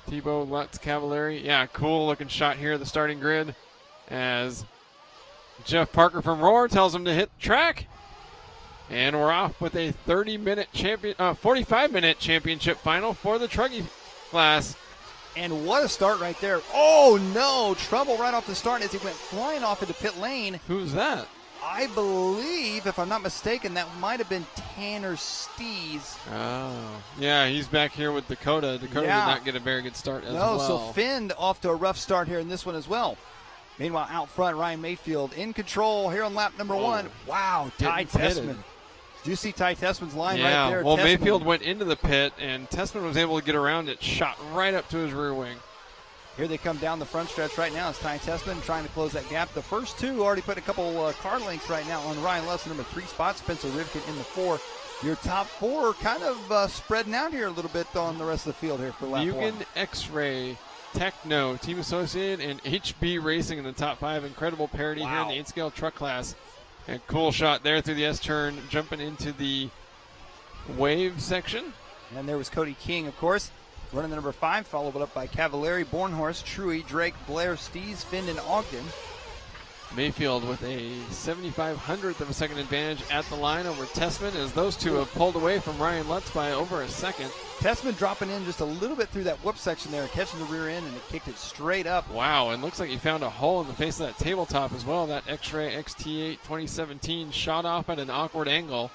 Tebow, Lutz, Cavallari. Yeah, cool looking shot here at the starting grid as Jeff Parker from Roar tells him to hit the track. And we're off with a 45-minute championship final for the Truggy class. And what a start right there. Oh, no. Trouble right off the start as he went flying off into pit lane. Who's that? I believe, if I'm not mistaken, that might have been Tanner Stees. Oh, yeah, he's back here with Dakota. Dakota did not get a very good start as well. No, so Finn off to a rough start here in this one as well. Meanwhile, out front, Ryan Mayfield in control here on lap number 1. Wow, Ty Tessman. Did you see Ty Tessman's line right there? Well, Mayfield went into the pit, and Tessman was able to get around it, shot right up to his rear wing. Here they come down the front stretch right now. It's Ty Tessman trying to close that gap. The first two already put a couple car links right now on Ryan Lutz, number 3 spot. Spencer Rivkin in the 4. Your top 4 kind of spreading out here a little bit on the rest of the field here for lap 1. Mugen, X-Ray, Techno, Team Associated, and HB Racing in the top 5. Incredible parity here in the 8-scale truck class. And cool shot there through the S-turn, jumping into the wave section. And there was Cody King, of course, running the number 5, followed up by Cavallari, Bornhorst, Truey, Drake, Blair, Stees, Finn, and Ogden. Mayfield with a 75/100th of a second advantage at the line over Tessman as those two have pulled away from Ryan Lutz by over a second. Tessman dropping in just a little bit through that whoop section there, catching the rear end, and it kicked it straight up. Wow, and looks like he found a hole in the face of that tabletop as well. That X-Ray XT8 2017 shot off at an awkward angle.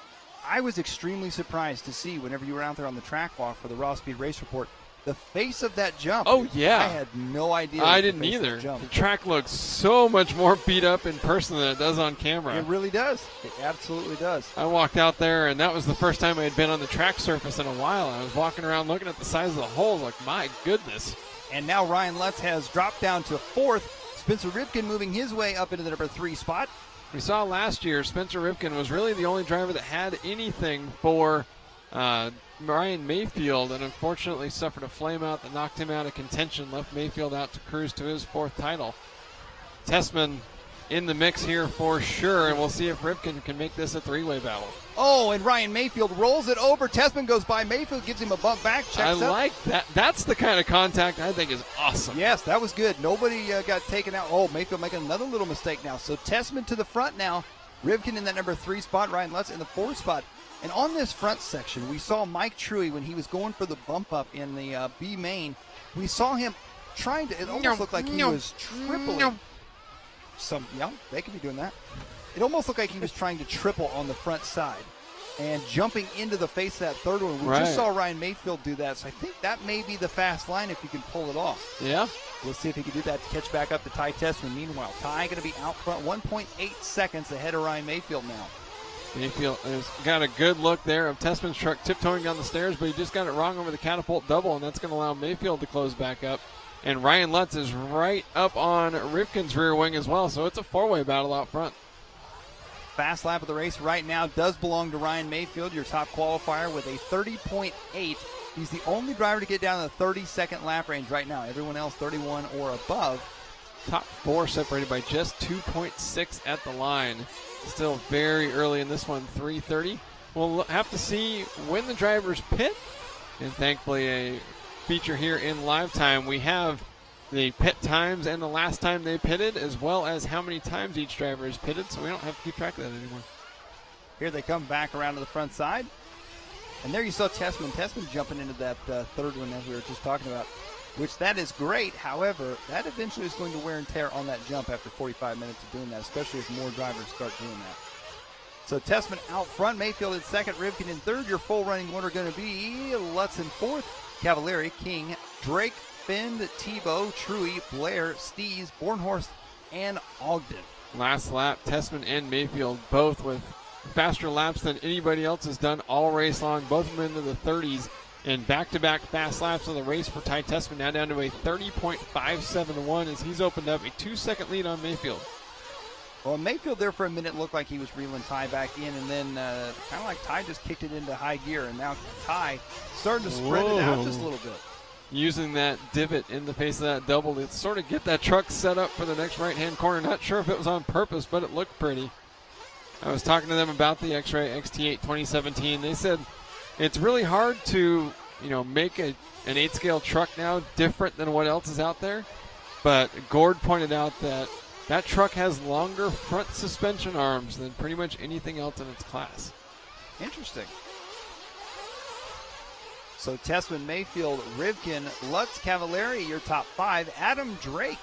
I was extremely surprised to see whenever you were out there on the track walk for the Raw Speed Race Report, the face of that jump. Oh, yeah. I had no idea. I didn't either. The track looks so much more beat up in person than it does on camera. It really does. It absolutely does. I walked out there, and that was the first time I had been on the track surface in a while. I was walking around looking at the size of the hole, like, my goodness. And now Ryan Lutz has dropped down to 4th. Spencer Rivkin moving his way up into the number 3 spot. We saw last year Spencer Rivkin was really the only driver that had anything for Ryan Mayfield, and unfortunately suffered a flame out that knocked him out of contention, left Mayfield out to cruise to his 4th title. Tessman in the mix here for sure, and we'll see if Rivkin can make this a 3-way battle. Oh, and Ryan Mayfield rolls it over. Tessman goes by. Mayfield gives him a bump back. I like that. That's the kind of contact I think is awesome. Yes, that was good. Nobody got taken out. Oh, Mayfield making another little mistake now. So Tessman to the front now. Rivkin in that number 3 spot. Ryan Lutz in the 4 spot. And on this front section, we saw Mike Truey when he was going for the bump up in the B main. We saw him trying to, it almost looked like he was tripling. They could be doing that. It almost looked like he was trying to triple on the front side and jumping into the face of that third one. We just saw Ryan Mayfield do that, so I think that may be the fast line if he can pull it off. Yeah. We'll see if he can do that to catch back up to Ty Tessman. Meanwhile, Ty going to be out front 1.8 seconds ahead of Ryan Mayfield now. Mayfield has got a good look there of Tessman's truck tiptoeing down the stairs, but he just got it wrong over the catapult double, and that's going to allow Mayfield to close back up. And Ryan Lutz is right up on Rivkin's rear wing as well, so it's a 4-way battle out front. Fast lap of the race right now does belong to Ryan Mayfield, your top qualifier, with a 30.8. He's the only driver to get down to the 30-second lap range right now. Everyone else 31 or above. Top 4 separated by just 2.6 at the line. Still very early in this one, 3:30. We'll have to see when the drivers pit, and thankfully a feature here in live time. We have the pit times and the last time they pitted, as well as how many times each driver has pitted, so we don't have to keep track of that anymore. Here they come back around to the front side. And there you saw Tessman. Tessman jumping into that third one as we were just talking about, which that is great. However, that eventually is going to wear and tear on that jump after 45 minutes of doing that, especially as more drivers start doing that. So Tessman out front, Mayfield in second, Rivkin in third. Your full running order going to be Lutz in fourth, Cavallari, King, Drake, Finn, Tebow, Truey, Blair, Stees, Bornhorst, and Ogden. Last lap, Tessman and Mayfield both with faster laps than anybody else has done all race long. Both of them into the 30s. And back-to-back fast laps of the race for Ty Tessman, now down to a 30.571 as he's opened up a 2-second lead on Mayfield. Well, Mayfield there for a minute looked like he was reeling Ty back in, and then kind of like Ty just kicked it into high gear, and now Ty starting to spread it out just a little bit. Using that divot in the face of that double to sort of get that truck set up for the next right-hand corner. Not sure if it was on purpose, but it looked pretty. I was talking to them about the X-Ray XT8 2017. They said it's really hard to make an 8-scale truck now different than what else is out there. But Gord pointed out that truck has longer front suspension arms than pretty much anything else in its class. Interesting. So Tessman, Mayfield, Rivkin, Lutz, Cavallari, your top 5. Adam Drake.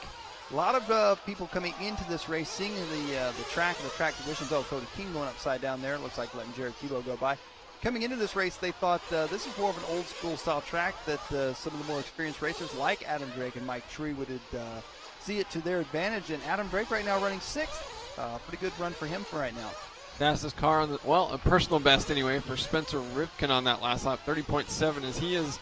A lot of people coming into this race, seeing the track and the track conditions. Oh, Cody King going upside down there. Looks like letting Jared Thibault go by. Coming into this race, they thought this is more of an old school style track that some of the more experienced racers like Adam Drake and Mike True would see it to their advantage. And Adam Drake right now running 6th. Pretty good run for him for right now. Fastest car on a personal best anyway for Spencer Rivkin on that last lap, 30.7, as he is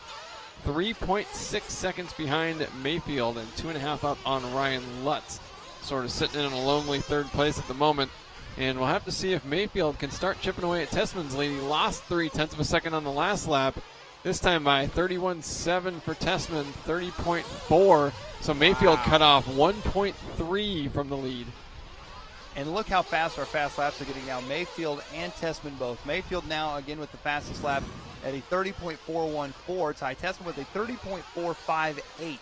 3.6 seconds behind Mayfield and 2.5 up on Ryan Lutz. Sort of sitting in a lonely 3rd place at the moment. And we'll have to see if Mayfield can start chipping away at Tessman's lead. He lost 0.3 of a second on the last lap, this time by 31.7 for Tessman, 30.4. So Mayfield cut off 1.3 from the lead. And look how fast our fast laps are getting now. Mayfield and Tessman both. Mayfield now again with the fastest lap at a 30.414. Ty Tessman with a 30.458.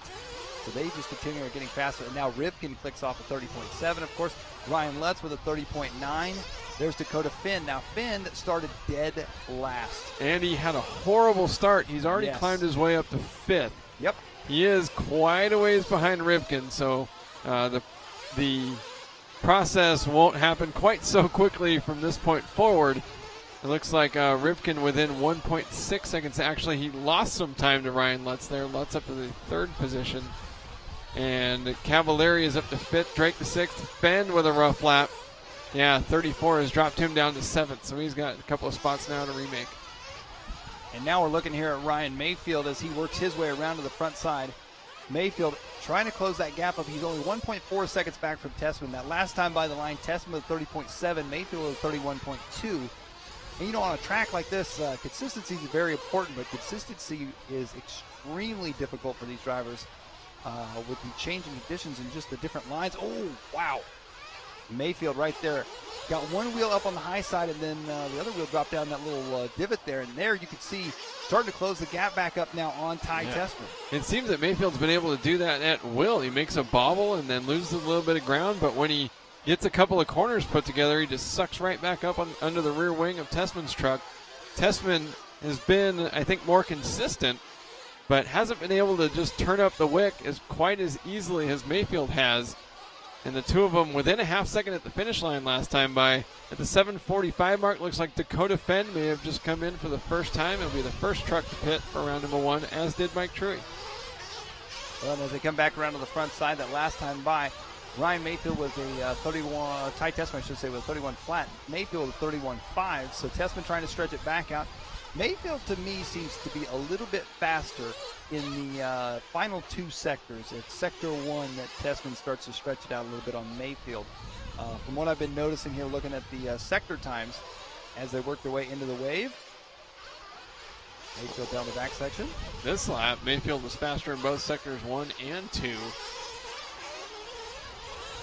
So they just continue getting faster. And now Rivkin clicks off a 30.7. Of course, Ryan Lutz with a 30.9. There's Dakota Finn. Now Finn started dead last. And he had a horrible start. He's already climbed his way up to 5th. Yep. He is quite a ways behind Rivkin. So the process won't happen quite so quickly from this point forward. It looks like Rivkin within 1.6 seconds. Actually, he lost some time to Ryan Lutz there. Lutz up to the 3rd position. And Cavallari is up to 5th. Drake to 6th. Fenn with a rough lap. Yeah, 34 has dropped him down to 7th. So he's got a couple of spots now to remake. And now we're looking here at Ryan Mayfield as he works his way around to the front side. Mayfield trying to close that gap up. He's only 1.4 seconds back from Tessman. That last time by the line, Tessman with 30.7, Mayfield with 31.2. And on a track like this, consistency is very important, but consistency is extremely difficult for these drivers with the changing conditions and just the different lines. Oh, wow. Mayfield right there. Got one wheel up on the high side, and then the other wheel dropped down that little divot there. And there you can see starting to close the gap back up now on Ty Tessman. It seems that Mayfield's been able to do that at will. He makes a bobble and then loses a little bit of ground, but when he gets a couple of corners put together, he just sucks right back up under the rear wing of Tessman's truck. Tessman has been, I think, more consistent, but hasn't been able to just turn up the wick quite as easily as Mayfield has. And the two of them within a half second at the finish line last time by. At the 7:45 mark, looks like Dakota Fenn may have just come in for the first time. It'll be the first truck to pit for round number 1, as did Mike Truey. Well, as they come back around to the front side, that last time by, Ryan Mayfield with a 31, Ty Tessman, I should say, with a 31 flat. Mayfield with 31.5, so Tessman trying to stretch it back out. Mayfield, to me, seems to be a little bit faster in the final 2 sectors. It's sector 1 that Tessman starts to stretch it out a little bit on Mayfield. From what I've been noticing here, looking at the sector times as they work their way into the wave. Mayfield down the back section. This lap, Mayfield was faster in both sectors 1 and 2.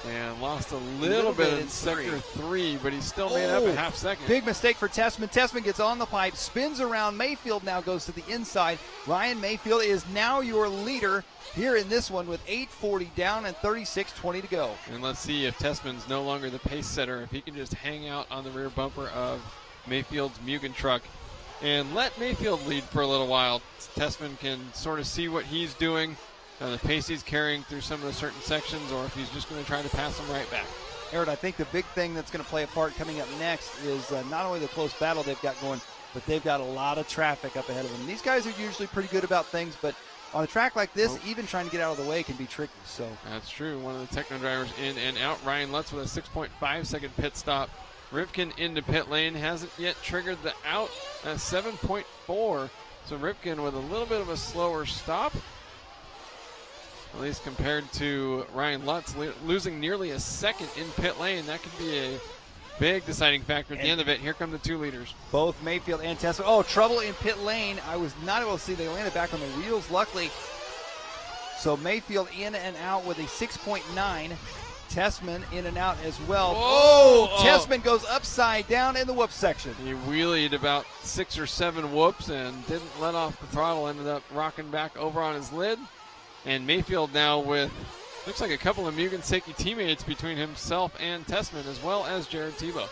And lost a little bit in sector 3, but he still made up a half second. Big mistake for Tessman. Tessman gets on the pipe, spins around. Mayfield now goes to the inside. Ryan Mayfield is now your leader here in this one with 8:40 down and 36:20 to go. And let's see if Tessman's no longer the pace setter, if he can just hang out on the rear bumper of Mayfield's Mugen truck and let Mayfield lead for a little while. Tessman can sort of see what he's doing, the pace he's carrying through some of the certain sections, or if he's just going to try to pass him right back. Aaron, I think the big thing that's going to play a part coming up next is not only the close battle they've got going, but they've got a lot of traffic up ahead of them. These guys are usually pretty good about things, but on a track like this, even trying to get out of the way can be tricky. So that's true. One of the Techno drivers in and out. Ryan Lutz with a 6.5 second pit stop. Rivkin into pit lane, hasn't yet triggered the out at 7.4. So Rivkin with a little bit of a slower stop, at least compared to Ryan Lutz, losing nearly a second in pit lane. That could be a big deciding factor at the end of it. Here come the 2 leaders. Both Mayfield and Tessman. Oh, trouble in pit lane. I was not able to see. They landed back on the wheels, luckily. So Mayfield in and out with a 6.9. Tessman in and out as well. Whoa! Tessman goes upside down in the whoop section. He wheelied about 6 or 7 whoops and didn't let off the throttle, ended up rocking back over on his lid. And Mayfield now with, looks like a couple of Mugen Seiki teammates between himself and Tessman, as well as Jared Tebow.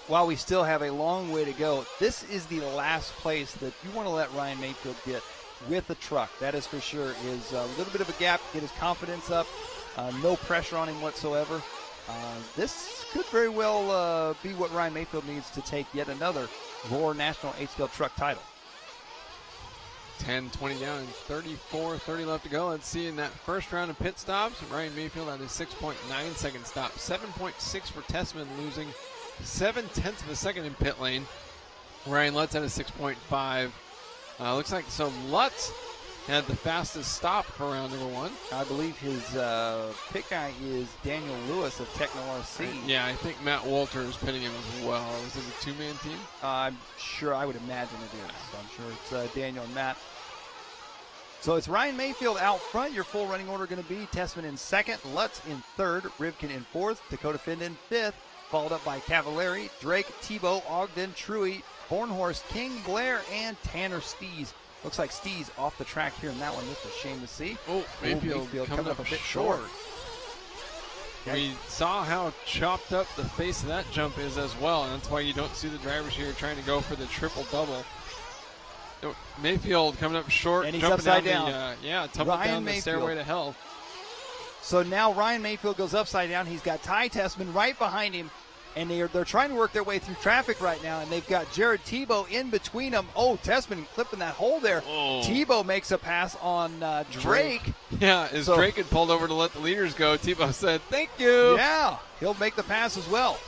While we still have a long way to go, this is the last place that you want to let Ryan Mayfield get with the truck. That is for sure. Is a little bit of a gap, get his confidence up. No pressure on him whatsoever. This could very well be what Ryan Mayfield needs to take yet another Roar National 8-scale truck title. 10-20 down and 34-30 left to go. Let's see in that first round of pit stops, Ryan Mayfield had a 6.9 second stop. 7.6 for Tessman, losing 0.7 of a second in pit lane. Ryan Lutz had a 6.5. Looks like so Lutz had the fastest stop for round number 1. I believe his pit guy is Daniel Lewis of Techno RC. Yeah, I think Matt Walter is pitting him as well. Is it a two-man team? I'm sure, I would imagine it is. So I'm sure it's Daniel and Matt. So it's Ryan Mayfield out front. Your full running order going to be Tessman in second, Lutz in third, Rivkin in fourth, Dakota Finn in fifth, followed up by Cavallari, Drake, Tebow, Ogden, Truey, Bornhorst, King, Blair, and Tanner Stees. Looks like Stees off the track here in that one. That's a shame to see. Mayfield coming up a bit short. Okay. We saw how chopped up the face of that jump is as well, and that's why you don't see the drivers here trying to go for the triple-double. Mayfield coming up short. And he's upside down. Tumbled down the stairway to hell. So now Ryan Mayfield goes upside down. He's got Ty Tessman right behind him, and they're trying to work their way through traffic right now, and they've got Jared Tebow in between them. Tessman clipping that hole there. Tebow makes a pass on Drake. Yeah, as Drake had pulled over to let the leaders go, Tebow said, thank you. Yeah, he'll make the pass as well.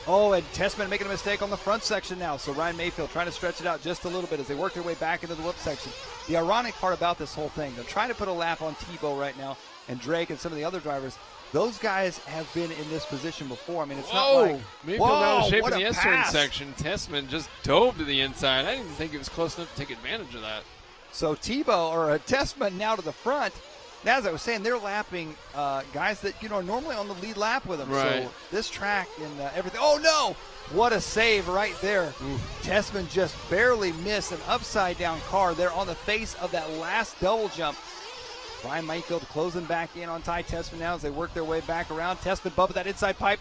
And Tessman making a mistake on the front section now. So Ryan Mayfield trying to stretch it out just a little bit as they work their way back into the whoop section. The ironic part about this whole thing, they're trying to put a lap on Tebow right now, and Drake and some of the other drivers. Those guys have been in this position before. I mean, it's not like, Mayfield out of shape in the S-turn section. Tessman just dove to the inside. I didn't think he was close enough to take advantage of that. So Tessman now to the front. Now, as I was saying, they're lapping guys that, are normally on the lead lap with them. Right. So this track and everything. Oh, no! What a save right there. Tessman just barely missed an upside-down car there on the face of that last double jump. Ryan Mayfield closing back in on Ty Tessman now as they work their way back around. Tessman bumping that inside pipe.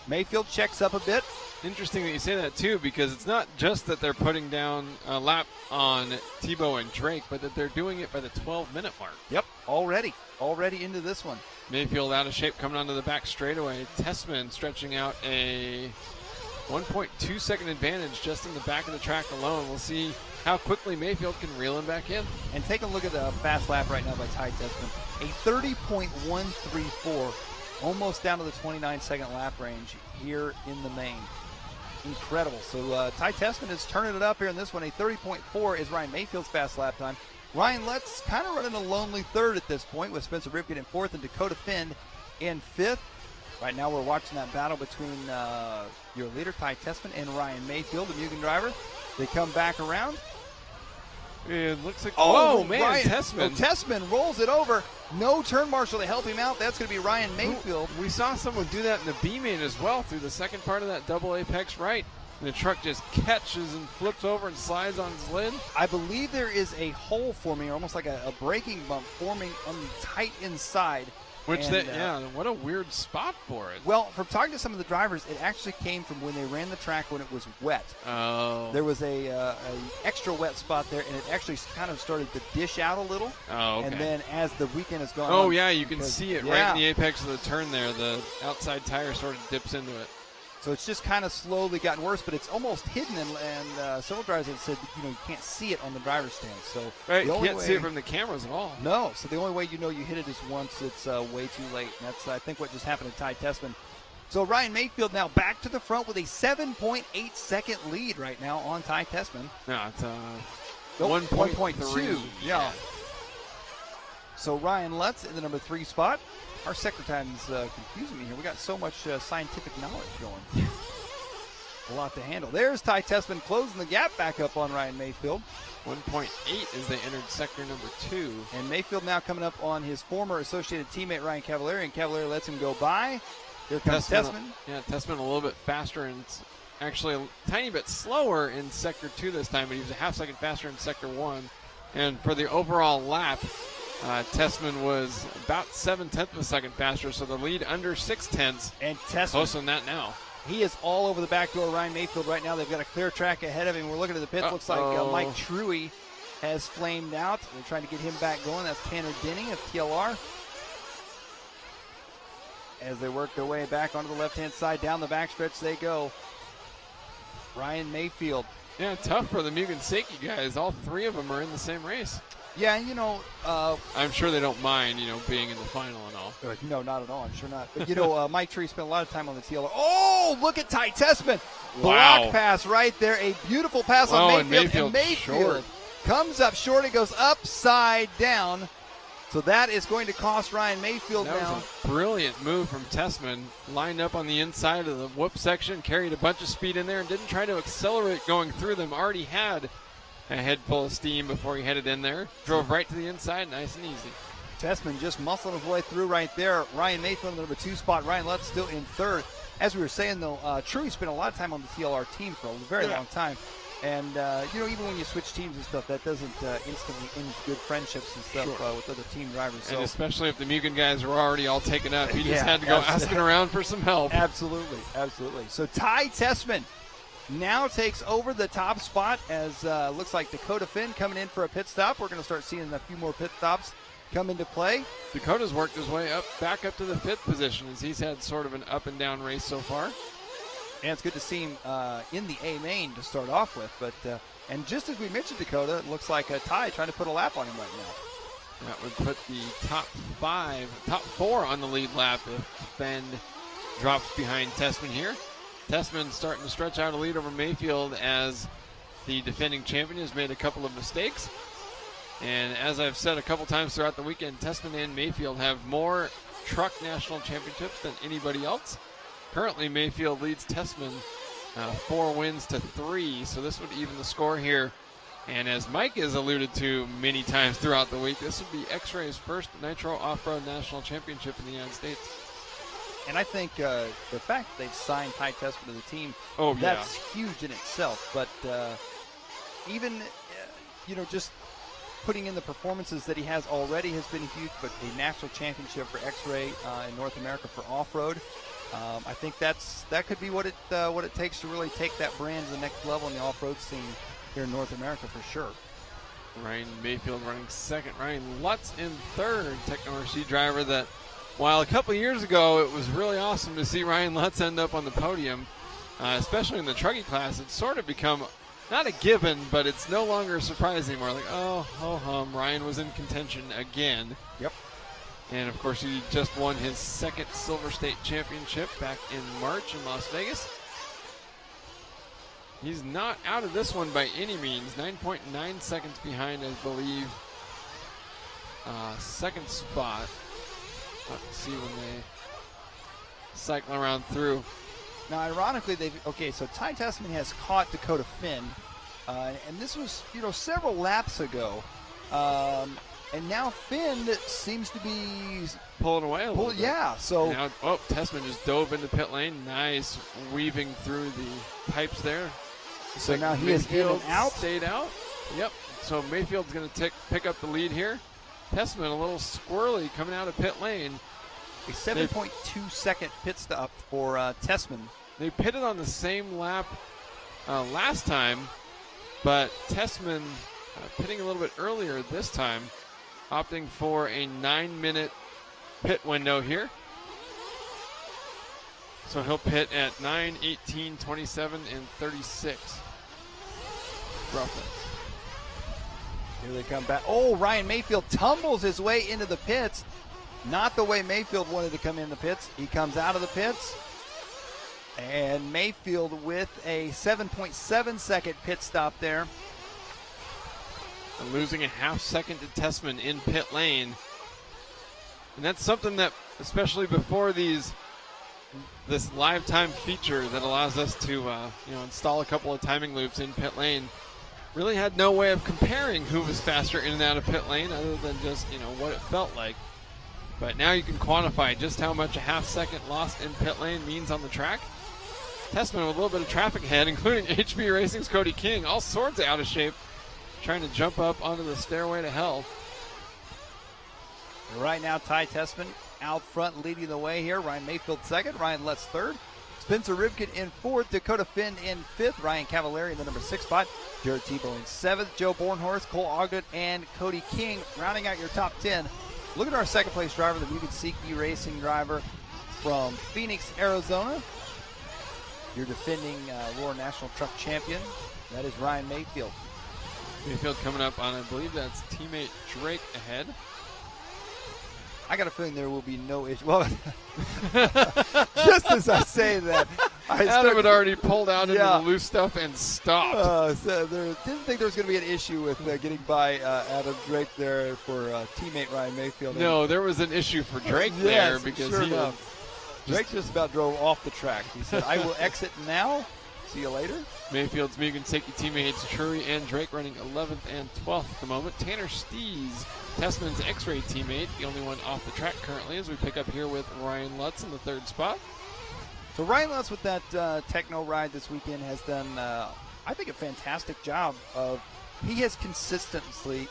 Mayfield checks up a bit. Interesting that you say that, too, because it's not just that they're putting down a lap on Tebow and Drake, but that they're doing it by the 12-minute mark. Yep, already into this one. Mayfield out of shape coming onto the back straightaway. Tessman stretching out a 1.2-second advantage just in the back of the track alone. We'll see how quickly Mayfield can reel him back in. And take a look at the fast lap right now by Ty Tessman. A 30.134. Almost down to the 29-second lap range here in the main. Incredible. So Ty Tessman is turning it up here in this one. A 30.4 is Ryan Mayfield's fast lap time. Ryan Lutz kind of running a lonely third at this point with Spencer Rivkin in fourth and Dakota Finn in fifth. Right now we're watching that battle between your leader, Ty Tessman, and Ryan Mayfield, the Mugen driver. They come back around. It looks like, Tessman. Tessman rolls it over. No turn marshal to help him out. That's going to be Ryan Mayfield. We saw someone do that in the B-main as well through the second part of that double apex right. And the truck just catches and flips over and slides on its lid. I believe there is a hole forming, almost like a braking bump forming on the tight inside. What a weird spot for it. Well, from talking to some of the drivers, it actually came from when they ran the track when it was wet. There was a extra wet spot there, and it actually kind of started to dish out a little. Okay. And then as the weekend has gone on. You can see it right in the apex of the turn there. The outside tire sort of dips into it. So it's just kind of slowly gotten worse, but it's almost hidden, and several drivers have said you can't see it on the driver's stand. So you can't see it from the cameras at all. No, so the only way you hit it is once it's way too late, and that's I think what just happened to Ty Tessman. So Ryan Mayfield now back to the front with a 7.8-second lead right now on Ty Tessman. No, it's 1.2. Yeah. So Ryan Lutz in the number 3 spot. Our sector time is confusing me here. We got so much scientific knowledge going. A lot to handle. There's Ty Tessman closing the gap back up on Ryan Mayfield. 1.8 as they entered sector number 2. And Mayfield now coming up on his former associated teammate Ryan Cavalieri, and Cavalieri lets him go by. Here comes Tessman. Yeah, Tessman a little bit faster and actually a tiny bit slower in sector 2 this time, but he was a half second faster in sector 1. And for the overall lap, Tessman was about 7/10 of a second faster, so the lead under 6/10. And Tessman, close on that now. he is all over the back door of Ryan Mayfield right now. They've got a clear track ahead of him. We're looking at the pits. Looks like Mike Truggy has flamed out. They're trying to get him back going. That's Tanner Denning of TLR. As they work their way back onto the left-hand side, down the backstretch they go. Ryan Mayfield. Yeah, tough for the Mugen Seiki guys. All 3 of them are in the same race. Yeah, and I'm sure they don't mind, being in the final and all. No, not at all. I'm sure not. But, Mike Tree spent a lot of time on the TLR. Oh, look at Ty Tessman. Wow. Block pass right there. A beautiful pass on Mayfield. And Mayfield comes up short. It goes upside down. So that is going to cost Ryan Mayfield that now. Was a brilliant move from Tessman. Lined up on the inside of the whoop section, carried a bunch of speed in there, and didn't try to accelerate going through them. Already had a head full of steam before he headed in there. Drove right to the inside, nice and easy. Tessman just muscling his way through right there. Ryan Mayfield in the number 2 spot. Ryan Lutz still in 3rd. As we were saying, though, Truey spent a lot of time on the TLR team for a very long time. And, even when you switch teams and stuff, that doesn't instantly end good friendships and stuff with other team drivers. And so, especially if the Mugen guys were already all taken up. He just had to go asking around for some help. Absolutely. So Ty Tessman now takes over the top spot as looks like Dakota Finn coming in for a pit stop. We're going to start seeing a few more pit stops come into play. Dakota's worked his way back up to the 5th position as he's had sort of an up and down race so far. And it's good to see him in the A main to start off with. But and just as we mentioned Dakota, it looks like Ty trying to put a lap on him right now. That would put the top 4 on the lead lap if Bend drops behind Tessman here. Tessman starting to stretch out a lead over Mayfield as the defending champion has made a couple of mistakes. And as I've said a couple times throughout the weekend, Tessman and Mayfield have more truck national championships than anybody else. Currently, Mayfield leads Tessman 4 wins to 3, so this would even the score here. And as Mike has alluded to many times throughout the week, this would be X-Ray's first Nitro Off-Road National Championship in the United States. And I think the fact that they've signed Ty Tessman to the team, that's huge in itself. But even, just putting in the performances that he has already has been huge, but a national championship for X-Ray in North America for off-road, I think that could be what it takes to really take that brand to the next level in the off-road scene here in North America for sure. Ryan Mayfield running 2nd. Ryan Lutz in 3rd. Techno-RC driver that, while a couple years ago it was really awesome to see Ryan Lutz end up on the podium, especially in the Truggy class, it's sort of become not a given, but it's no longer surprising. We're like, Ryan was in contention again. Yep. And, of course, he just won his 2nd Silver State Championship back in March in Las Vegas. He's not out of this one by any means. 9.9 seconds behind, I believe, 2nd spot. Let's see when they cycle around through. Now, ironically, so Ty Tessman has caught Dakota Finn, and this was, several laps ago. And now Finn seems to be pulling away a little bit. Yeah, so. Now, Tessman just dove into pit lane. Nice weaving through the pipes there. So now he is in and out. Stayed out. Yep. So Mayfield's going to pick up the lead here. Tessman a little squirrely coming out of pit lane. A 7.2 second pit stop for Tessman. They pitted on the same lap last time, but Tessman pitting a little bit earlier this time, opting for a 9-minute pit window here. So he'll pit at 9, 18, 27, and 36, roughly. Here they come back. Oh, Ryan Mayfield tumbles his way into the pits. Not the way Mayfield wanted to come in the pits. He comes out of the pits. And Mayfield with a 7.7 second pit stop there. And losing a half second to Tessman in pit lane. And that's something that, especially before these this live time feature that allows us to install a couple of timing loops in pit lane. Really had no way of comparing who was faster in and out of pit lane other than just what it felt like. But now you can quantify just how much a half-second lost in pit lane means on the track. Tessman with a little bit of traffic ahead, including HB Racing's Cody King, all sorts of out of shape, trying to jump up onto the stairway to hell. Right now, Ty Tessman out front leading the way here. Ryan Mayfield second, Ryan Lutz third. Spencer Rivkin in fourth, Dakota Finn in fifth, Ryan Cavallari in the number 6 spot, Jared Tebow in seventh, Joe Bornhorst, Cole Ogden, and Cody King rounding out your top 10. Look at our second place driver, the Mugen Seiki Racing driver from Phoenix, Arizona. Your defending Roar National Truck Champion. That is Ryan Mayfield. Mayfield coming up on, I believe that's teammate Drake ahead. I got a feeling there will be no issue. Well, just as I say that, Adam had already pulled out into the loose stuff and stopped. So didn't think there was going to be an issue with getting by Adam Drake there for teammate Ryan Mayfield. No, there was an issue for Drake there because sure Drake just about drove off the track. He said, "I will exit now. See you later." Mayfield's Mugen Seiki teammates Trury and Drake running 11th and 12th at the moment. Tanner Stees, Tessman's X-Ray teammate, the only one off the track currently, as we pick up here with Ryan Lutz in the 3rd spot. So Ryan Lutz with that techno ride this weekend has done, I think, a fantastic job of. He has consistently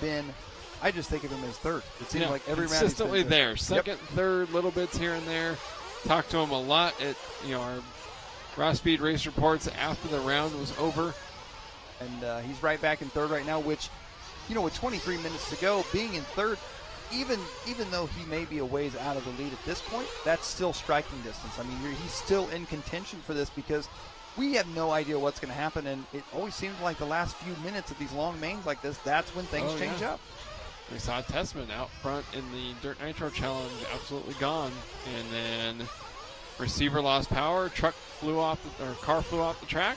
been. I just think of him as third. It seems like every round he's consistently been there. Second, third, little bits here and there. Talked to him a lot at our Raw Speed Race reports after the round was over. And he's right back in third right now, which, with 23 minutes to go, being in third, even though he may be a ways out of the lead at this point, that's still striking distance. I mean, he's still in contention for this because we have no idea what's going to happen, and it always seems like the last few minutes of these long mains like this, that's when things change up. We saw Tessman out front in the Dirt Nitro Challenge, absolutely gone. And then receiver lost power, car flew off the track.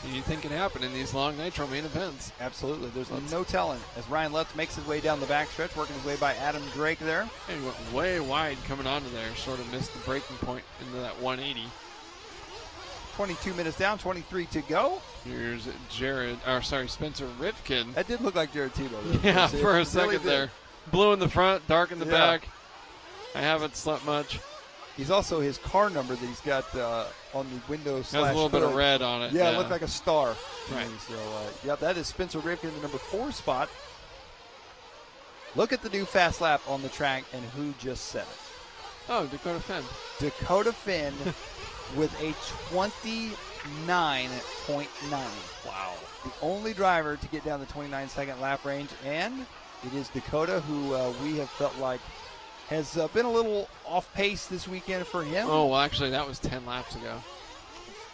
Anything can happen in these long Nitro main events. Absolutely. There's no telling. As Ryan Lutz makes his way down the backstretch, working his way by Adam Drake there. And he went way wide coming onto there, sort of missed the breaking point into that 180. 22 minutes down, 23 to go. Here's Spencer Rivkin. That did look like Jared Tebow. Yeah, for a second there. Blue in the front, dark in the back. I haven't slept much. He's also his car number that he's got on the window / has a little bit of red on it. Yeah, it looked like a star. Right. So, that is Spencer Rivkin in the number 4 spot. Look at the new fast lap on the track and who just set it. Oh, Dakota Finn. Dakota Finn with a 29.9. Wow. The only driver to get down the 29-second lap range, and it is Dakota who we have felt like has been a little off pace this weekend for him. Oh, well, actually, that was 10 laps ago.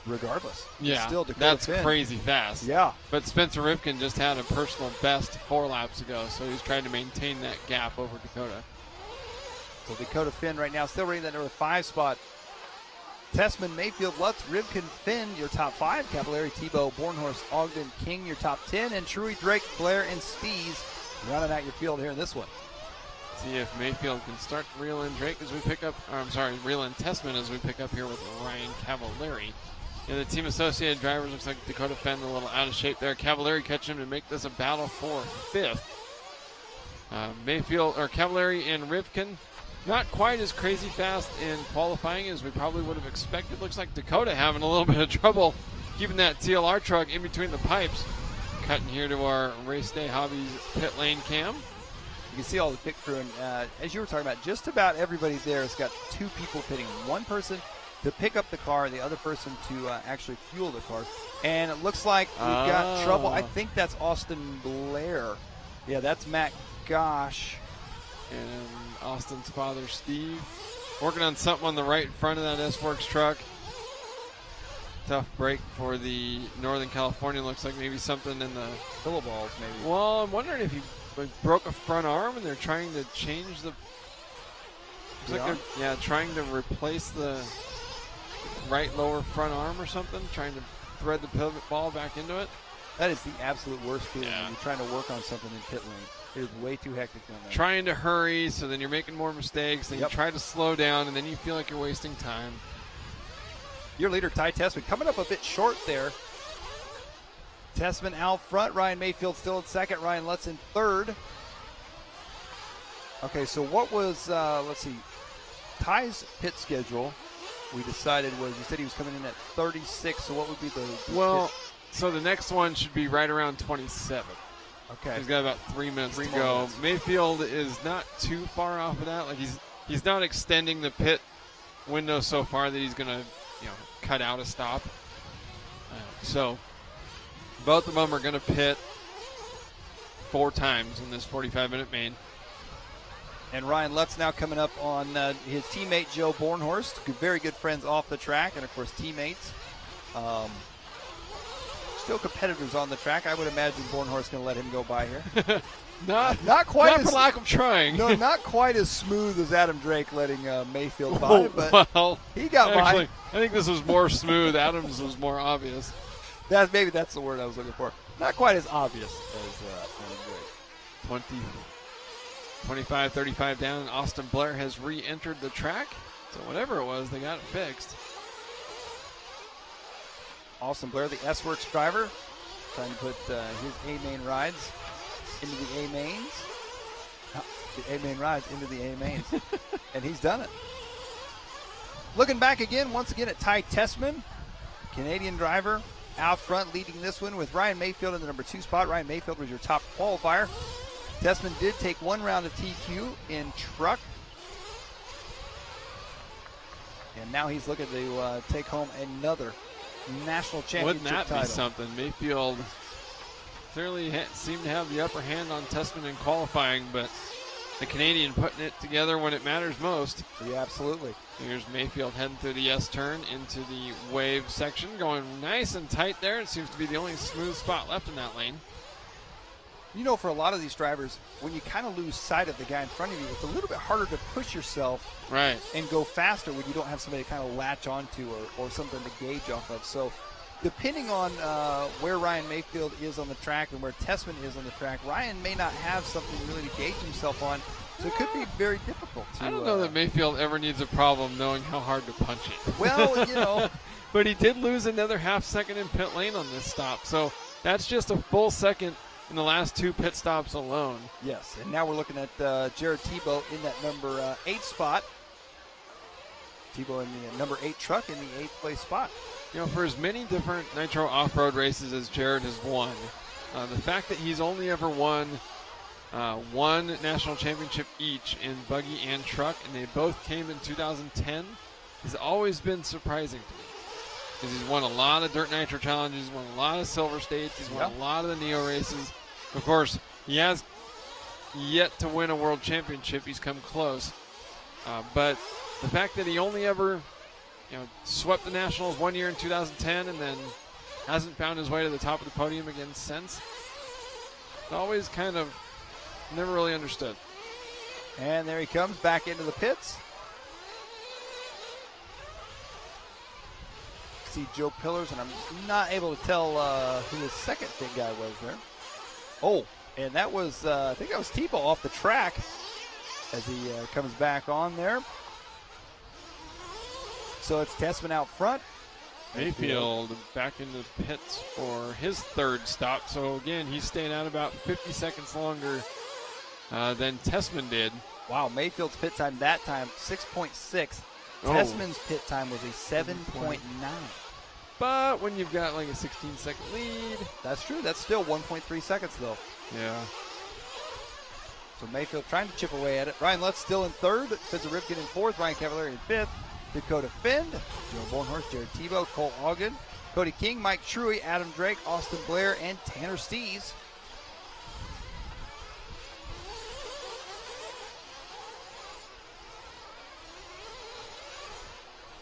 Regardless. Yeah, still Dakota that's Finn. crazy fast. Yeah. But Spencer Rivkin just had a personal best 4 laps ago, so he's trying to maintain that gap over Dakota. So Dakota Finn right now still running that number 5 spot. Tessman, Mayfield, Lutz, Rivkin, Finn, your top 5. Cavallari, Tebow, Bornhorst, Ogden, King, your top 10. And Truy, Drake, Blair, and Stees rounding out your field here in this one. See if Mayfield can start reeling Drake as we pick up, reeling Tessman as we pick up here with Ryan Cavallari. And the team associated drivers, looks like Dakota Finn a little out of shape there. Cavallari catching him to make this a battle for 5th. Cavallari and Rivkin, not quite as crazy fast in qualifying as we probably would have expected. Looks like Dakota having a little bit of trouble keeping that TLR truck in between the pipes. Cutting here to our Race Day Hobbies pit lane cam. You can see all the pit crew, and as you were talking about, just about everybody there has got 2 people pitting. One person to pick up the car, the other person to actually fuel the car. And it looks like we've got trouble. I think that's Austin Blair. Yeah, that's Matt Gosh. And Austin's father, Steve, working on something on the right front of that S-Works truck. Tough break for the Northern California. Looks like maybe something in the kiloballs, maybe. Well, I'm wondering if he broke a front arm and they're trying to change the. Looks like they're trying to replace the right lower front arm or something. Trying to thread the pivot ball back into it. That is the absolute worst feeling when you're trying to work on something in pit lane. It is way too hectic down there. Trying to hurry, so then you're making more mistakes. Then you try to slow down, and then you feel like you're wasting time. Your leader, Ty Tessman, coming up a bit short there. Tessman out front. Ryan Mayfield still in second. Ryan Lutz in third. Okay, so what was, let's see, Ty's pit schedule, we decided was, you said he was coming in at 36, so what would be the Well, so the next one should be right around 27. Okay. He's got about 3 minutes to go. Minutes. Mayfield is not too far off of that. Like he's not extending the pit window so far that he's going to, cut out a stop. So both of them are going to pit 4 times in this 45-minute main. And Ryan Lutz now coming up on his teammate Joe Bornhorst. Very good friends off the track, and of course teammates. Still competitors on the track. I would imagine Bornhorst going to let him go by here. not quite not as, for lack of trying. No, not quite as smooth as Adam Drake letting Mayfield by, but well, he got actually, by. I think this was more smooth. Adams was more obvious. Maybe that's the word I was looking for. Not quite as obvious as Adam Drake. 25, 35 down, and Austin Blair has re-entered the track. So whatever it was, they got it fixed. Austin Blair, the S-Works driver, trying to put his A-main rides into the A-mains. The A-main rides into the A-mains. And he's done it. Looking back again, once again at Ty Tessman, Canadian driver, out front leading this one with Ryan Mayfield in the number 2 spot. Ryan Mayfield was your top qualifier. Tessman did take 1 round of TQ in truck. And now he's looking to take home another national championship Wouldn't that title. be something? Mayfield clearly seemed to have the upper hand on Tessman in qualifying, but the Canadian putting it together when it matters most. Yeah, absolutely. Here's Mayfield heading through the S-turn into the wave section, going nice and tight there. It seems to be the only smooth spot left in that lane. For a lot of these drivers, when you kind of lose sight of the guy in front of you, it's a little bit harder to push yourself and go faster when you don't have somebody to kind of latch onto or something to gauge off of. So depending on where Ryan Mayfield is on the track and where Tessman is on the track, Ryan may not have something really to gauge himself on. So it could be very difficult. I don't know that Mayfield ever needs a problem knowing how hard to punch it. Well, But he did lose another half second in pit lane on this stop. So that's just a full second in the last 2 pit stops alone. Yes, and now we're looking at Jared Tebow in that number 8 spot. Tebow in the number 8 truck in the 8th place spot. For as many different Nitro off-road races as Jared has won, the fact that he's only ever won 1 national championship each in buggy and truck, and they both came in 2010, has always been surprising to me. Because he's won a lot of Dirt Nitro challenges, he's won a lot of Silver States, he's won a lot of the Neo races. Of course, he has yet to win a world championship. He's come close. But the fact that he only ever swept the Nationals 1 year in 2010 and then hasn't found his way to the top of the podium again since, it's always kind of never really understood. And there he comes back into the pits. See Joe Pillars, and I'm not able to tell who the second big guy was there. Oh, and that was, I think that was Tebow off the track as he comes back on there. So it's Tessman out front. Mayfield back into the pits for his 3rd stop. So again, he's staying out about 50 seconds longer than Tessman did. Wow, Mayfield's pit time that time, 6.6. Tessman's pit time was a 7.9. But when you've got like a 16-second lead. That's true. That's still 1.3 seconds, though. Yeah. So Mayfield trying to chip away at it. Ryan Lutz still in 3rd. Spencer Ripken in 4th. Ryan Cavallari in 5th. Dakota Fend, Joe Bornhorst, Jared Tebow, Cole Ogden, Cody King, Mike Truey, Adam Drake, Austin Blair, and Tanner Stees.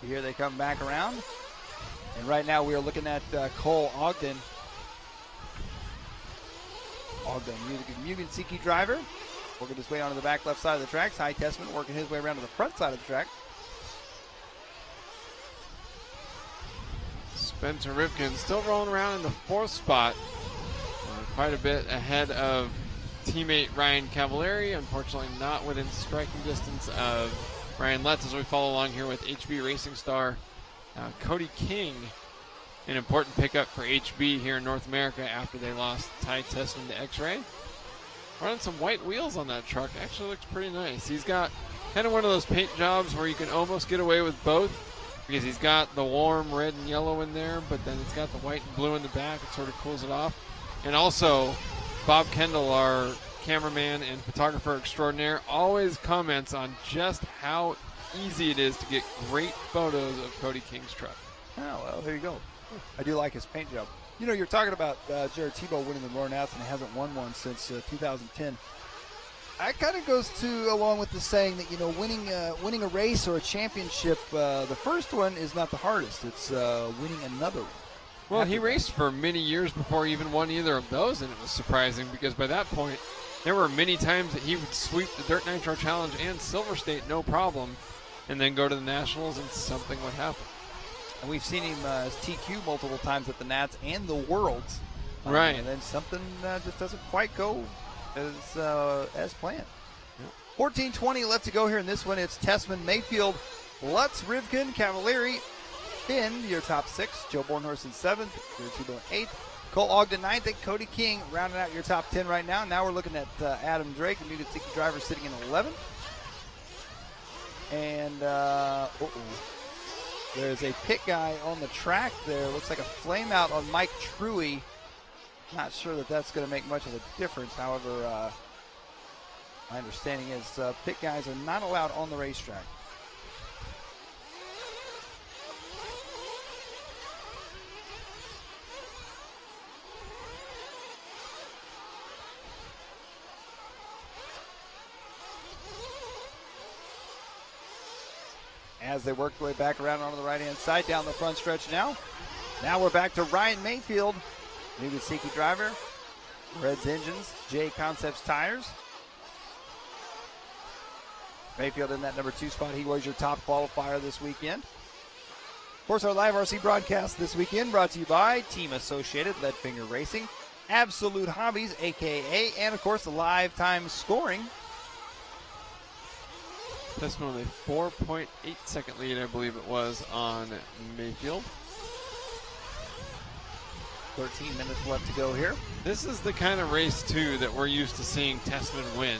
Here they come back around. And right now we are looking at Cole Ogden. Ogden, Mugen Siki driver, working his way onto the back left side of the track. Ty Tessman working his way around to the front side of the track. Spencer Ripken still rolling around in the 4th spot. Quite a bit ahead of teammate Ryan Cavallari, unfortunately not within striking distance of Ryan Letts as we follow along here with HB Racing star Cody King. An important pickup for HB here in North America after they lost Ty Tessman to X-Ray. Running some white wheels on that truck. Actually looks pretty nice. He's got kind of one of those paint jobs where you can almost get away with both because he's got the warm red and yellow in there, but then it's got the white and blue in the back. It sort of cools it off. And also, Bob Kendall, our cameraman and photographer extraordinaire, always comments on just how easy it is to get great photos of Cody King's truck. Oh, well, there you go. I do like his paint job. You know, you're talking about Jared Tebow winning the Roar Nats, and he hasn't won one since 2010. That kind of goes along with the saying that, you know, winning a race or a championship, the first one is not the hardest. It's winning another one. Well, he raced for many years before he even won either of those, and it was surprising because by that point, there were many times that he would sweep the Dirt Nitro Challenge and Silver State no problem, and then go to the Nationals and something would happen. And we've seen him as TQ multiple times at the Nats and the Worlds. Right. And then something just doesn't quite go as planned. Yep. 14:20 left to go here in this one. It's Tessman, Mayfield, Lutz, Rivkin, Cavallari, Finn, your top 6. Joe Bornhorst in 7th. Your Tebow in 8th. Cole Ogden 9th. And Cody King rounding out your top 10 right now. Now we're looking at Adam Drake, the new Tiki driver, sitting in 11th. And there's a pit guy on the track there. Looks like a flame out on Mike Truggy. Not sure that that's going to make much of a difference. However, my understanding is pit guys are not allowed on the racetrack. As they work their way back around onto the right-hand side, down the front stretch now. Now we're back to Ryan Mayfield, new Gaseki driver. Reds Engines, J Concepts Tires. Mayfield in that number 2 spot. He was your top qualifier this weekend. Of course, our live RC broadcast this weekend brought to you by Team Associated, Leadfinger Racing, Absolute Hobbies, a.k.a., and, of course, the live time scoring. Tessman with a 4.8 second lead, I believe it was, on Mayfield. 13 minutes left to go here. This is the kind of race, too, that we're used to seeing Tessman win,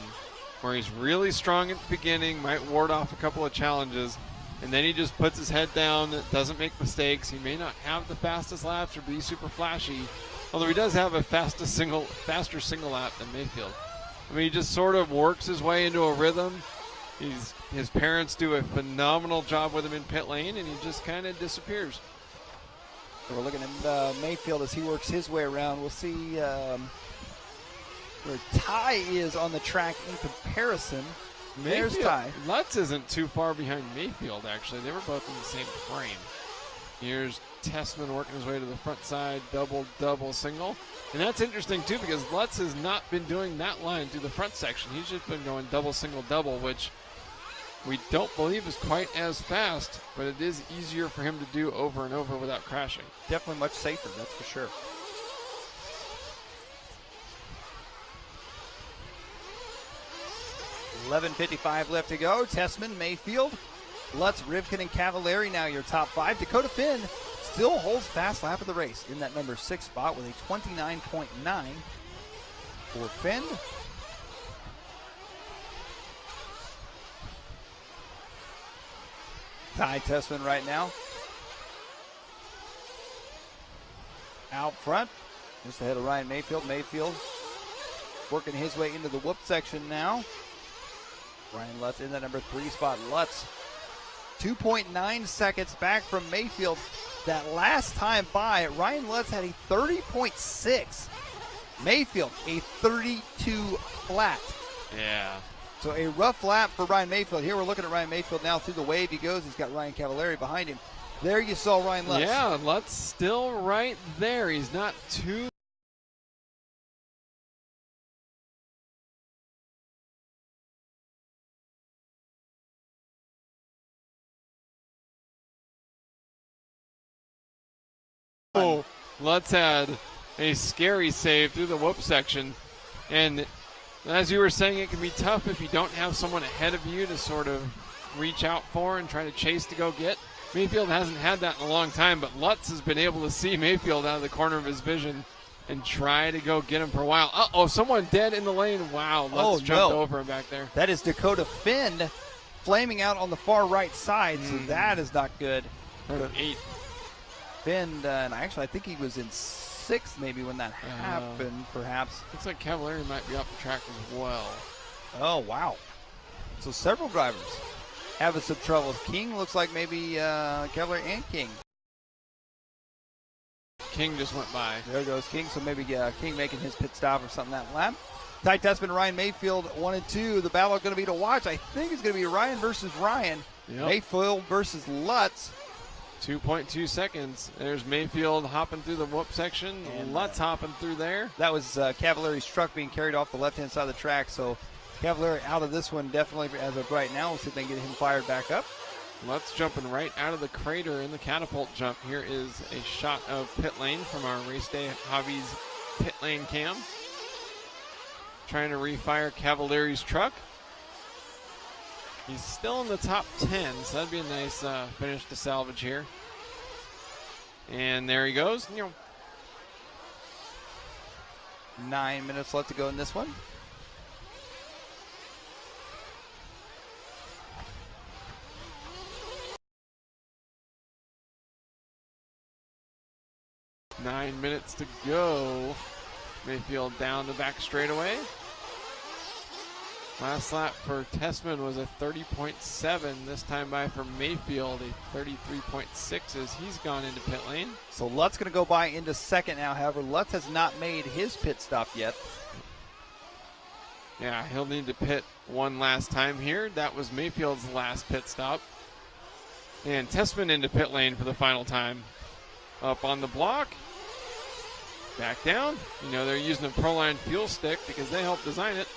where he's really strong at the beginning, might ward off a couple of challenges, and then he just puts his head down, doesn't make mistakes. He may not have the fastest laps or be super flashy, although he does have a faster single lap than Mayfield. I mean, he just sort of works his way into a rhythm. His parents do a phenomenal job with him in pit lane, and he just kind of disappears. So we're looking at Mayfield as he works his way around. We'll see where Ty is on the track in comparison. There's Ty. Lutz isn't too far behind Mayfield, actually. They were both in the same frame. Here's Tessman working his way to the front side, double, single. And that's interesting, too, because Lutz has not been doing that line through the front section. He's just been going double, single, double, which we don't believe is quite as fast, but it is easier for him to do over and over without crashing. Definitely much safer, that's for sure. $11:55 left to go. Tessman, Mayfield, Lutz, Rivkin, and Cavallari now your top 5. Dakota Finn still holds fast lap of the race in that number 6 spot with a 29.9 for Finn. Ty Tessman right now out front, just ahead of Ryan Mayfield. Mayfield working his way into the whoop section now. Ryan Lutz in that number 3 spot. Lutz 2.9 seconds back from Mayfield. That last time by, Ryan Lutz had a 30.6. Mayfield a 32 flat. Yeah. So a rough lap for Ryan Mayfield. Here we're looking at Ryan Mayfield now through the wave he goes. He's got Ryan Cavallari behind him. There you saw Ryan Lutz. Yeah, Lutz still right there. He's not too Lutz had a scary save through the whoop section, and As you were saying, it can be tough if you don't have someone ahead of you to sort of reach out for and try to chase to go get. Mayfield hasn't had that in a long time, but Lutz has been able to see Mayfield out of the corner of his vision and try to go get him for a while. Uh-oh, someone dead in the lane. Wow, Lutz jumped over him back there. That is Dakota Finn flaming out on the far right side, so that is not good. 8. Finn, and I think he was in 6th maybe when that happened, perhaps. Looks like Cavalieri might be off the track as well. Oh, wow. So several drivers having some troubles. King looks like maybe Cavalieri and King. King just went by. There goes King, so maybe King making his pit stop or something that lap. Ty Tessman, Ryan Mayfield, 1 and 2. The battle going to be to watch. I think it's going to be Ryan versus Ryan. Yep. Mayfield versus Lutz. 2.2 seconds. There's Mayfield hopping through the whoop section. And Lutz hopping through there. That was Cavalieri's truck being carried off the left-hand side of the track. So Cavalieri out of this one definitely as of right now. We'll see if they can get him fired back up. Lutz jumping right out of the crater in the catapult jump. Here is a shot of pit lane from our Race Day Hobbies pit lane cam. Trying to refire Cavalieri's truck. He's still in the top 10, so that'd be a nice finish to salvage here. And there he goes. 9 minutes left to go in this one. Nine minutes to go. Mayfield down the back straightaway. Last lap for Tessman was a 30.7. This time by for Mayfield, a 33.6 as he's gone into pit lane. So Lutz going to go by into second now. However, Lutz has not made his pit stop yet. Yeah, he'll need to pit one last time here. That was Mayfield's last pit stop. And Tessman into pit lane for the final time. Up on the block. Back down. They're using a Proline fuel stick because they helped design it.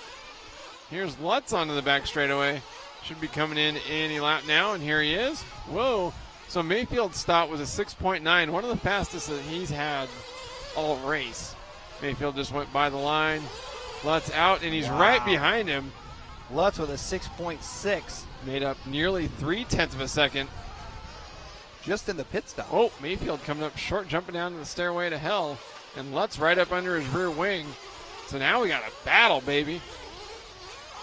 Here's Lutz onto the back straightaway. Should be coming in any lap now, and here he is. Whoa. So Mayfield's stop was a 6.9, one of the fastest that he's had all race. Mayfield just went by the line. Lutz out, and he's right behind him. Lutz with a 6.6. Made up nearly 0.3 of a second. Just in the pit stop. Oh, Mayfield coming up short, jumping down to the stairway to hell. And Lutz right up under his rear wing. So now we got a battle, baby.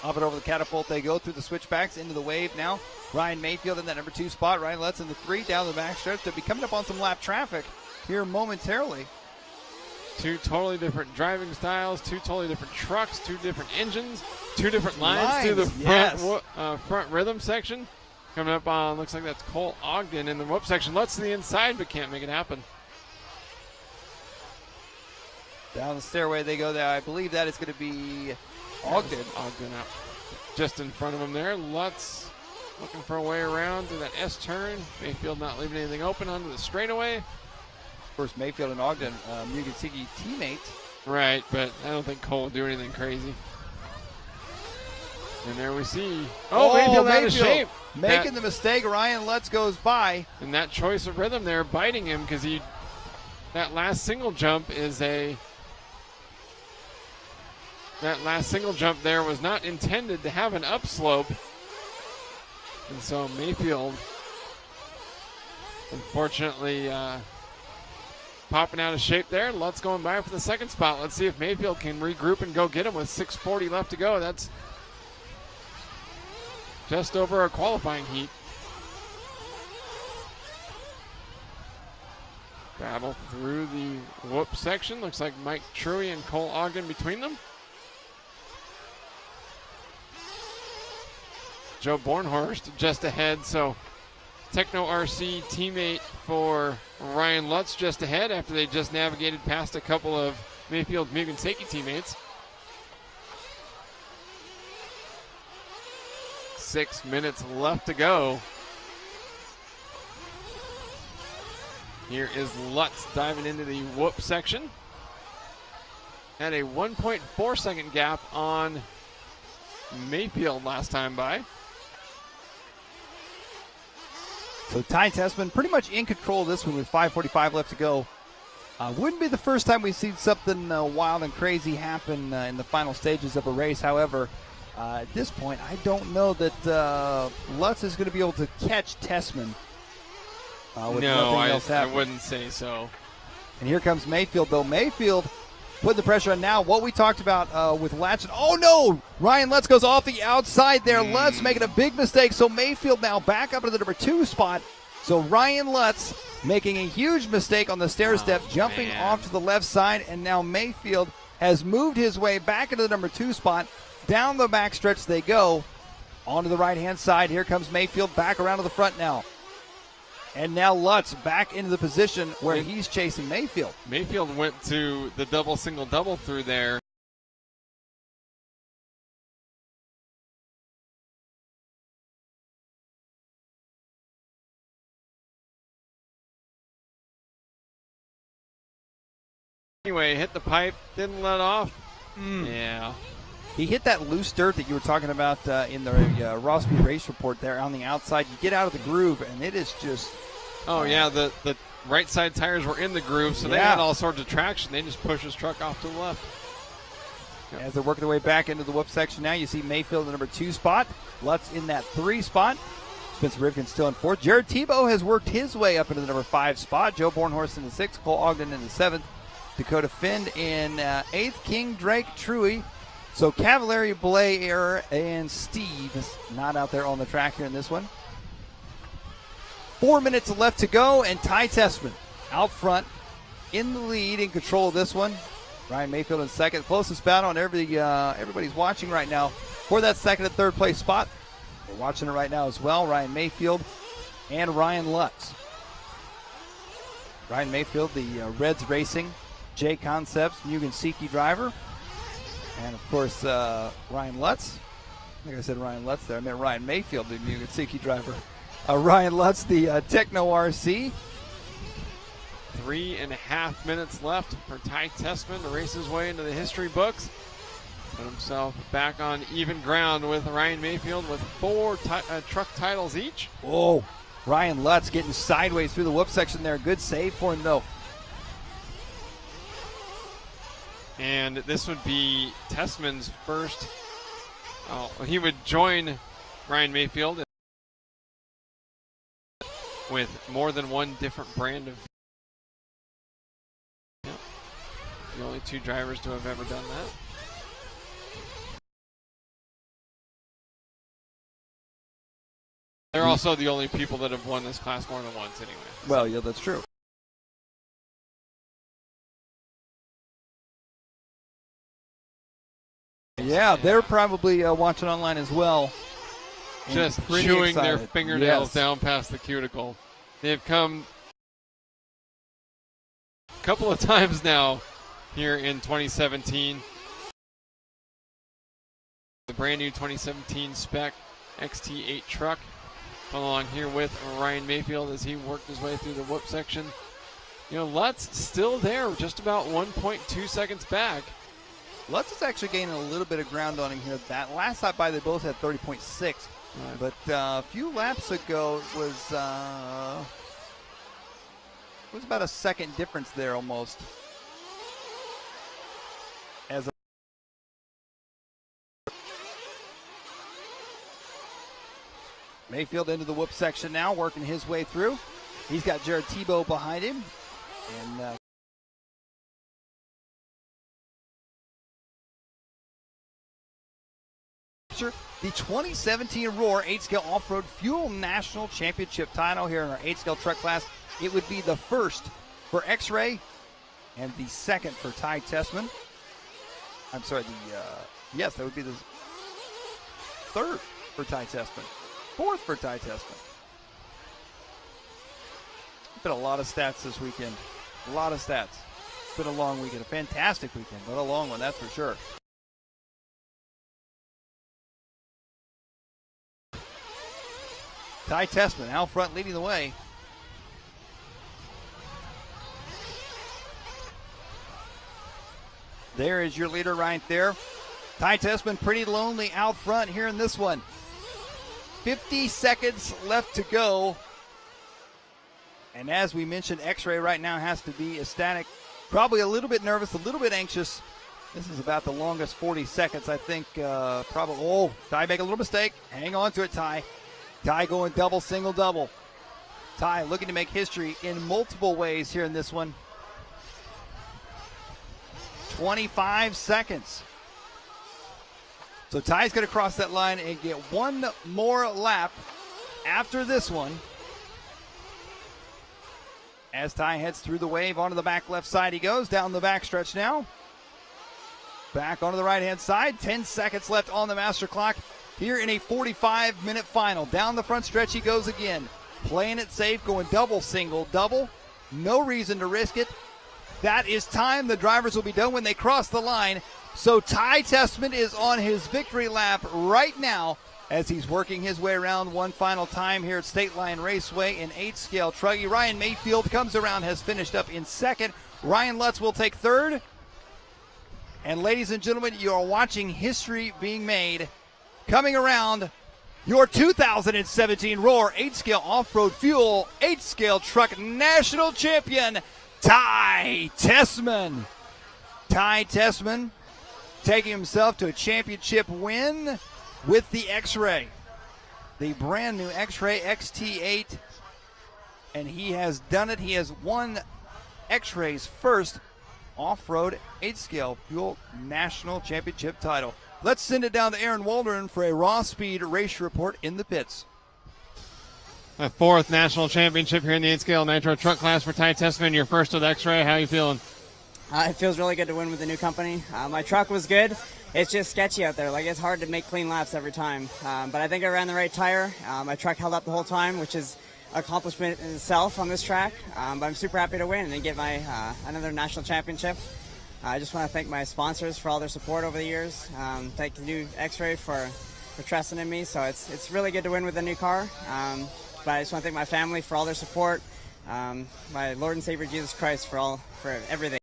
Up and over the catapult they go through the switchbacks into the wave now. Ryan Mayfield in that number 2 spot. Ryan Lutz in the 3 down the back stretch. They'll be coming up on some lap traffic here momentarily. 2 totally different driving styles, 2 totally different trucks, 2 different engines, 2 different lines through the front rhythm section. Coming up on, looks like that's Cole Ogden in the whoop section. Lutz to the inside, but can't make it happen. Down the stairway they go there. I believe that is going to be Ogden. Ogden out just in front of him there. Lutz looking for a way around through that S turn. Mayfield not leaving anything open onto the straightaway. Of course, Mayfield and Ogden, Mugasiki teammates. Right, but I don't think Cole will do anything crazy. And there we see. Mayfield out of shape. Making the mistake. Ryan Lutz goes by. And that choice of rhythm there biting him because that last single jump is that last single jump there was not intended to have an upslope. And so Mayfield, unfortunately, popping out of shape there. Lutz going by for the second spot. Let's see if Mayfield can regroup and go get him with 6:40 left to go. That's just over a qualifying heat. Battle through the whoop section. Looks like Mike Truggy and Cole Ogden between them. Joe Bornhorst just ahead, so Techno RC teammate for Ryan Lutz just ahead after they just navigated past a couple of Mayfield Muganseki teammates. 6 minutes left to go. Here is Lutz diving into the whoop section. Had a 1.4 second gap on Mayfield last time by. So Ty Tessman pretty much in control of this one with 5:45 left to go. Wouldn't be the first time we've seen something wild and crazy happen in the final stages of a race. However, at this point, I don't know that Lutz is going to be able to catch Tessman. No, I wouldn't say so. And here comes Mayfield, though. Mayfield putting the pressure on now. What we talked about with Latchin. Oh, no! Ryan Lutz goes off the outside there. Lutz making a big mistake. So Mayfield now back up to the number 2 spot. So Ryan Lutz making a huge mistake on the stair step, jumping off to the left side. And now Mayfield has moved his way back into the number 2 spot. Down the backstretch they go. Onto the right-hand side. Here comes Mayfield back around to the front now. And now Lutz back into the position where he's chasing Mayfield. Mayfield went to the double, single, double through there. Anyway, hit the pipe, didn't let off. Yeah. He hit that loose dirt that you were talking about in the Rossby race report there on the outside. You get out of the groove, and it is just... Oh, yeah, the right side tires were in the groove, so they had all sorts of traction. They just pushed his truck off to the left. Yep. As they're working their way back into the whoop section now, you see Mayfield in the number 2 spot. Lutz in that 3 spot. Spencer Rivkin still in 4th. Jared Tebow has worked his way up into the number 5 spot. Joe Bornhorst in the 6th. Cole Ogden in the 7th. Dakota Finn in 8th. King, Drake, Truey. So Cavallari, Blair, and Steve is not out there on the track here in this one. 4 minutes left to go, and Ty Tessman out front in the lead, in control of this one. Ryan Mayfield in 2nd. Closest battle, and everybody's watching right now for that 2nd and 3rd place spot. We're watching it right now as well. Ryan Mayfield and Ryan Lutz. Ryan Mayfield, the Reds Racing J Concepts Mugen Siki driver. And, of course, Ryan Lutz. I think I said Ryan Lutz there. I meant Ryan Mayfield, the Mugen Siki driver. Ryan Lutz, the Techno RC. 3.5 minutes left for Ty Tessman to race his way into the history books. Put himself back on even ground with Ryan Mayfield with 4 truck titles each. Oh, Ryan Lutz getting sideways through the whoop section there. Good save for him, though. And this would be Tessman's first. He would join Ryan Mayfield with more than one different brand of. Yep. The only 2 drivers to have ever done that. They're also the only people that have won this class more than once anyway. Well, yeah, that's true. Yeah, they're probably watching online as well. Just chewing their fingernails down past the cuticle. They've come a couple of times now here in 2017. The brand new 2017 spec XT8 truck. Come along here with Ryan Mayfield as he worked his way through the whoop section. You know, Lutz still there, just about 1.2 seconds back. Lutz is actually gaining a little bit of ground on him here. That last lap by, they both had 30.6. Right. But a few laps ago, it was about a second difference there almost. As Mayfield into the whoop section now, working his way through. He's got Jared Tebow behind him. And the 2017 Roar 8-Scale Off-Road Fuel National Championship title here in our 8-Scale truck class. It would be the first for X-Ray and the second for Ty Tessman. I'm sorry, yes, that would be the third for Ty Tessman. Fourth for Ty Tessman. Been a lot of stats this weekend. A lot of stats. It's been a long weekend. A fantastic weekend, but a long one, that's for sure. Ty Tessman out front leading the way. There is your leader right there. Ty Tessman pretty lonely out front here in this one. 50 seconds left to go. And as we mentioned, X-Ray right now has to be ecstatic Probably a little bit nervous, a little bit anxious. This is about the longest 40 seconds, I think. Probably. Oh, Ty make a little mistake. Hang on to it, Ty. Ty going double, single, double. Ty looking to make history in multiple ways here in this one. 25 seconds. So Ty's going to cross that line and get one more lap after this one. As Ty heads through the wave onto the back left side, he goes down the back stretch now. Back onto the right-hand side. 10 seconds left on the master clock here in a 45-minute final. Down the front stretch he goes again. Playing it safe, going double, single, double. No reason to risk it. That is time. The drivers will be done when they cross the line. So Ty Tessman is on his victory lap right now as he's working his way around one final time here at State Line Raceway in 8-scale Truggy. Ryan Mayfield comes around, has finished up in second. Ryan Lutz will take third. And ladies and gentlemen, you are watching history being made. Coming around, your 2017 Roar 8-scale off-road fuel 8-scale truck national champion, Ty Tessman. Ty Tessman taking himself to a championship win with the X-Ray. The brand new X-Ray XT8. And he has done it. He has won X-Ray's first off-road 8-scale fuel national championship title. Let's send it down to Aaron Waldron for a raw speed race report in the pits. A fourth national championship here in the 8-scale nitro truck class for Ty Tessman. Your first with X-Ray. How are you feeling? It feels really good to win with the new company. My truck was good. It's just sketchy out there. Like, it's hard to make clean laps every time. But I think I ran the right tire. My truck held up the whole time, which is an accomplishment in itself on this track. But I'm super happy to win and get my another national championship. I just want to thank my sponsors for all their support over the years. Thank the new X-Ray for trusting in me. So it's really good to win with a new car. But I just want to thank my family for all their support. My Lord and Savior Jesus Christ for everything.